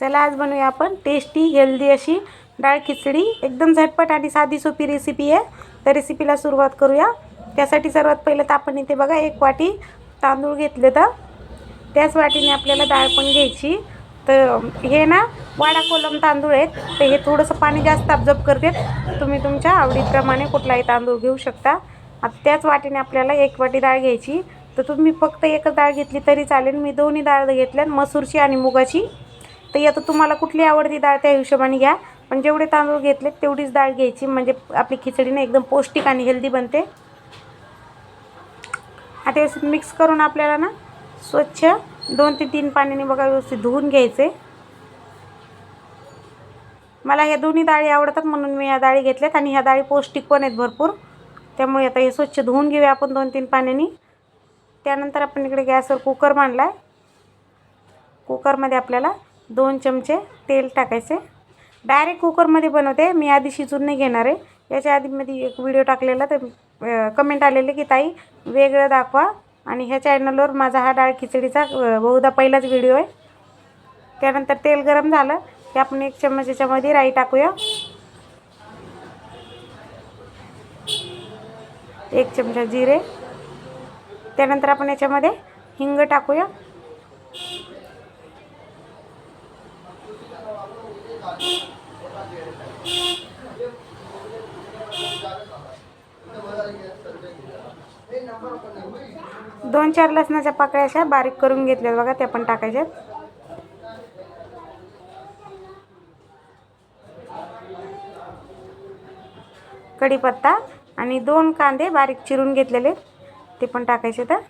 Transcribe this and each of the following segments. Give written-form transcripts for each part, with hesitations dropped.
चला आज बनवूया आपण टेस्टी हेल्दी अशी डाळ खिचडी। एकदम झटपट आणि साधी सोपी रेसिपी आहे। तर रेसिपीला सुरुवात करूया। त्यासाठी सर्वात पहिले तर आपण इथे बघा 1 वाटी तांदूळ घेतले, तर त्याच वाटीने आपल्याला डाळ पण घ्यायची। तर हे ना वाडा कोलम तांदूळ आहेत, तर हे थोडंसं पाणी जास्त अब्जॉर्ब करतात। तुम्ही तुमच्या आवडीप्रमाणे कुठलाही तांदूळ घेऊ शकता। आता त्याच वाटीने आपल्याला 1 वाटी डाळ घ्यायची। तर तुम्ही फक्त एकच डाळ घेतली तरी चालेल। मी दोन्ही डाळ घेतल्यात, मसूरची आणि मुगाची। तर आता तुम्हाला कुठली आवडती डाळ त्या हिशोबाने घ्या, पण जेवढे तांदूळ घेतले तेवढीच डाळ घ्यायची, म्हणजे आपली खिचडी ना एकदम पौष्टिक आणि हेल्दी बनते। आता व्यवस्थित मिक्स करून आपल्याला ना स्वच्छ 2 ते 3 पाण्याने बघा व्यवस्थित धुवून घ्यायचे। मला ह्या दोन्ही डाळी आवडतात म्हणून मी या डाळी घेतल्यात, आणि ह्या डाळी पौष्टिक पण आहेत भरपूर। त्यामुळे आता हे स्वच्छ धुवून घेऊया आपण 2-3 पाण्याने। त्यानंतर आपण इकडे गॅसवर कुकर मांडलाय। कुकरमध्ये आपल्याला 2 चमचे तेल टाकायचे। डायरेक्ट कुकरमध्ये बनवते मी, आधी शिजून नाही घेणार आहे। याच्या आधी मध्ये एक व्हिडिओ टाकलेला, तर कमेंट आलेले की ताई वेगळं दाखवा, आणि ह्या चॅनलवर माझा हा डाळ खिचडीचा बहुधा पहिलाच व्हिडिओ आहे। त्यानंतर तेल गरम झालं की आपण 1 चमच याच्यामध्ये राई टाकूया, 1 चमचा जिरे, त्यानंतर आपण याच्यामध्ये हिंग टाकूया, दोन 4 लसणाच्या पाकळ्या अशा बारीक करून घेतल्या बघा, त्या पण टाकायच्या। कढीपत्ता आणि 2 कांदे बारीक चिरून घेतलेले ते पण टाकायचे। तर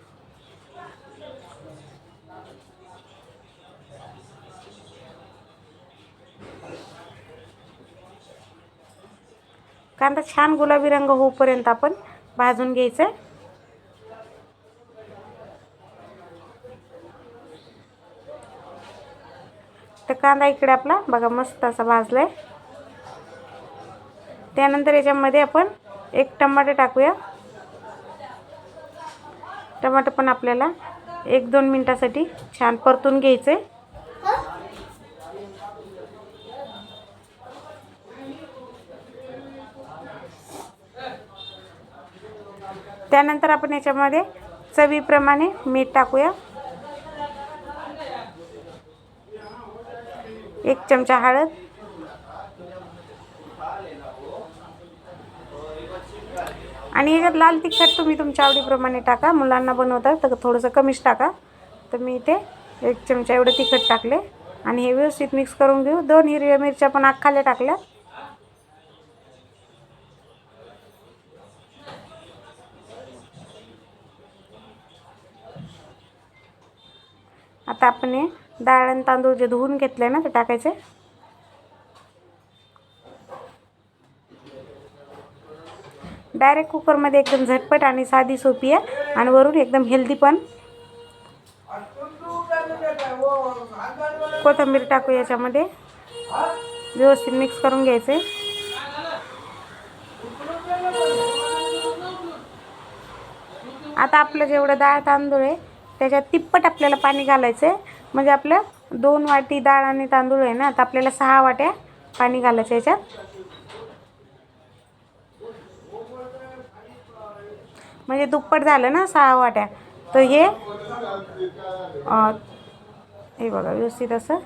कांदा छान गुलाबी रंग होईपर्यंत आपण भाजून घ्यायचं। तर कांदा इकडे आपला बघा मस्त असा भाजलाय। त्यानंतर याच्यामध्ये आपण 1 टमाटर टाकूया। टमाटर पण आपल्याला 1-2 मिनिटासाठी छान परतून घ्यायचे। त्यानंतर आपण याच्यामध्ये चवीप्रमाणे मीठ टाकूया, 1 चमचा हळद, आणि याच्यात लाल तिखट तुम्ही तुमच्या आवडीप्रमाणे टाका। मुलांना बनवता तर थोडंसं कमीच टाका। तर मी इथे 1 चमचा एवढं तिखट टाकले, आणि हे व्यवस्थित मिक्स करून घेऊ। 2 हिरव्या मिरच्या पण अख्खाल्या टाकल्या। आता आपण हे डाळ आणि तांदूळ जे धुवून घेतले ना ते टाकायचे। डायरेक्ट कुकरमध्ये एकदम झटपट आणि साधी सोपी आहे, आणि वरून एकदम हेल्दी पण। कोथिंबीर टाकू याच्यामध्ये, व्यवस्थित मिक्स करून घ्यायचे। आता आपलं जेवढं डाळ तांदूळ आहे त्याच्यात तिप्पट आपल्याला पाणी घालायचं आहे, म्हणजे आपलं 2 वाटी डाळ आणि तांदूळ आहे ना, आता आपल्याला 6 वाट्या पाणी घालायचं याच्यात। म्हणजे दुप्पट झालं ना 6 वाट्या। तर हे बघा व्यवस्थित असं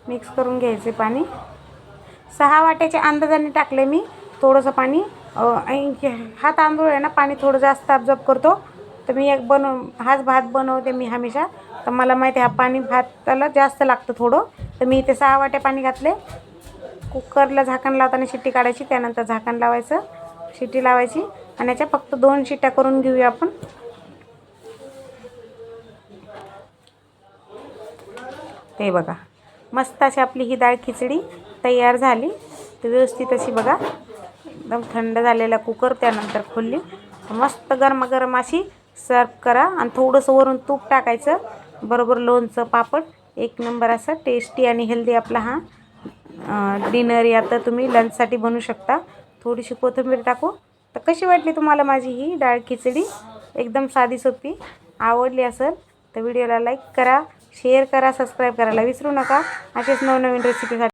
मिक्स करून घ्यायचे पाणी। 6 वाट्याच्या अंदाजाने टाकले मी थोडंसं पाणी। हा तांदूळ आहे ना पाणी थोडं जास्त अब्जॉर्ब करतो। तर मी हाच भात बनवते मी हमेशा, तर मला माहिती आहे हा पाणी भाताला जास्त लागतं थोडं। तर मी इथे 6 वाट्या पाणी घातले। कुकरला झाकण लावताना शिट्टी काढायची, त्यानंतर झाकण लावायचं, शिट्टी लावायची, आणि याच्या फक्त 2 शिट्ट्या करून घेऊया आपण। ते बघा मस्त अशी आपली ही डाळ खिचडी तयार झाली। तर व्यवस्थित अशी बघा एकदम थंड झालेला कुकर, त्यानंतर खोलली, मस्त गरमागरम अशी सर्व करा, आणि थोडंसं वरून तूप टाकायचं, बरोबर लोणचं पापड। 1 नंबर असं टेस्टी आणि हेल्दी आपला हा डिनर या तर तुम्ही लंचसाठी बनवू शकता। थोडीशी कोथिंबीर टाकू। तर कशी वाटली तुम्हाला माझी ही डाळ खिचडी? एकदम साधी सोपी। आवडली असेल तर व्हिडिओला लाईक करा, शेअर करा, सबस्क्राईब करायला विसरू नका. असेच नवनवीन रेसिपीसाठी